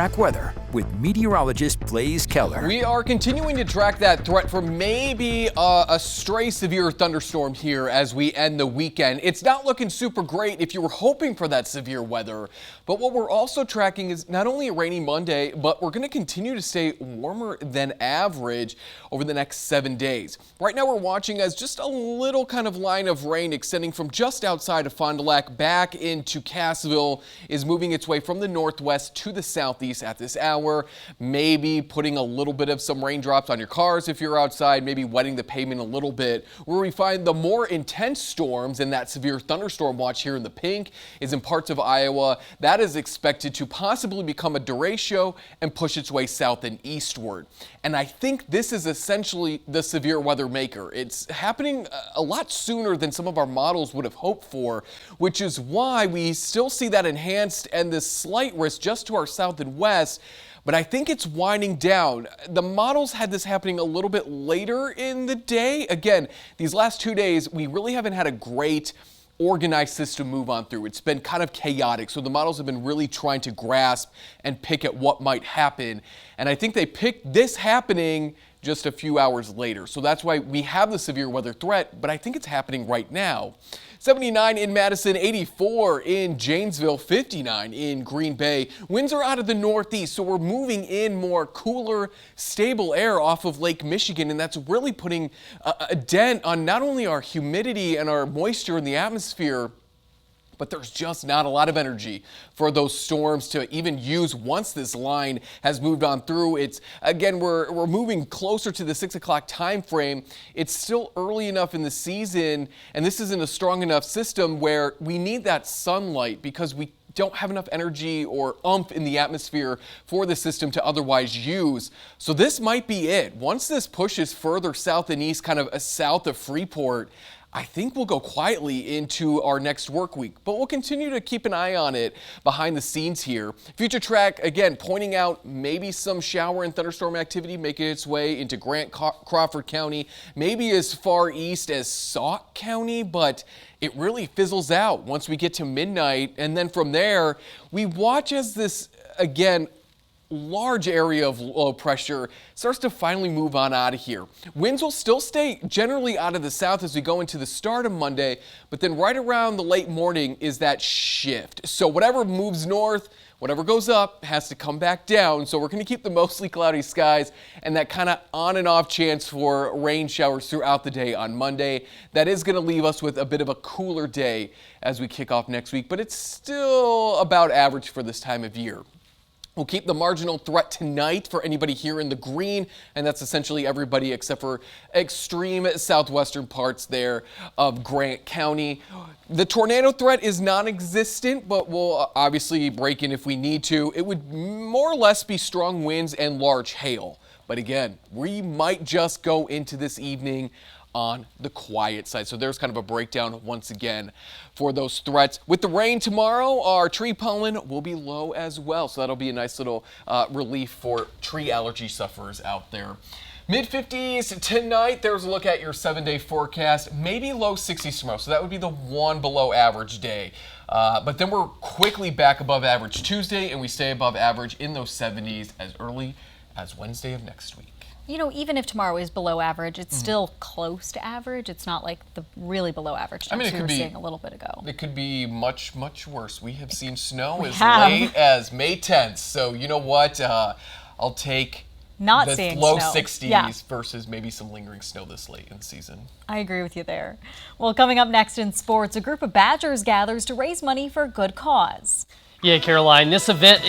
Track weather with meteorologist Blaze Keller. We are continuing to track that threat for maybe a stray severe thunderstorm here as we end the weekend. It's not looking super great if you were hoping for that severe weather. But what we're also tracking is not only a rainy Monday, but we're going to continue to stay warmer than average over the next 7 days. Right now we're watching as just a little kind of line of rain extending from just outside of Fond du Lac back into Cassville is moving its way from the northwest to the southeast at this hour, maybe putting a little bit of some raindrops on your cars if you're outside, maybe wetting the pavement a little bit. Where we find the more intense storms and that severe thunderstorm watch here in the pink is in parts of Iowa. That is expected to possibly become a derecho and push its way south and eastward. And I think this is essentially the severe weather maker. It's happening a lot sooner than some of our models would have hoped for, which is why we still see that enhanced and this slight risk just to our south and west. But I think it's winding down. The models had this happening a little bit later in the day. Again, these last 2 days, we really haven't had a great organized system move on through. It's been kind of chaotic. So the models have been really trying to grasp and pick at what might happen. And I think they picked this happening just a few hours later. So that's why we have the severe weather threat, but I think it's happening right now. 79 in Madison, 84 in Janesville, 59 in Green Bay. Winds are out of the northeast, so we're moving in more cooler, stable air off of Lake Michigan, and that's really putting a dent on not only our humidity and our moisture in the atmosphere, but there's just not a lot of energy for those storms to even use once this line has moved on through. It's again, we're moving closer to the 6 o'clock time frame. It's still early enough in the season, and this isn't a strong enough system where we need that sunlight because we don't have enough energy or oomph in the atmosphere for the system to otherwise use. So this might be it. Once this pushes further south and east, kind of south of Freeport, I think we'll go quietly into our next work week, but we'll continue to keep an eye on it behind the scenes here. Future Track, again, pointing out maybe some shower and thunderstorm activity making its way into Grant Crawford County, maybe as far east as Sauk County, but it really fizzles out once we get to midnight. And then from there, we watch as this, again, large area of low pressure starts to finally move on out of here. Winds will still stay generally out of the south as we go into the start of Monday, but then right around the late morning is that shift. So whatever moves north, whatever goes up has to come back down. So we're going to keep the mostly cloudy skies and that kind of on and off chance for rain showers throughout the day on Monday. That is going to leave us with a bit of a cooler day as we kick off next week, but it's still about average for this time of year. We'll keep the marginal threat tonight for anybody here in the green, and that's essentially everybody except for extreme southwestern parts there of Grant County. The tornado threat is non-existent, but we'll obviously break in if we need to. It would more or less be strong winds and large hail. But again, we might just go into this evening on the quiet side. So there's kind of a breakdown once again for those threats. With the rain tomorrow, our tree pollen will be low as well. So that'll be a nice little relief for tree allergy sufferers out there. Mid-50s tonight. There's a look at your 7-day forecast. Maybe low 60s tomorrow. So that would be the one below average day. But then we're quickly back above average Tuesday, and we stay above average in those 70s as early as Wednesday of next week. You know, even if tomorrow is below average, it's still close to average. It's not like the really below average temps we were seeing a little bit ago. It could be much, much worse. We have seen snow as late as May 10th. So you know what? I'll take not the seeing low snow. 60s versus maybe some lingering snow this late in the season. I agree with you there. Well, coming up next in sports, a group of Badgers gathers to raise money for a good cause. Yeah, Caroline, this event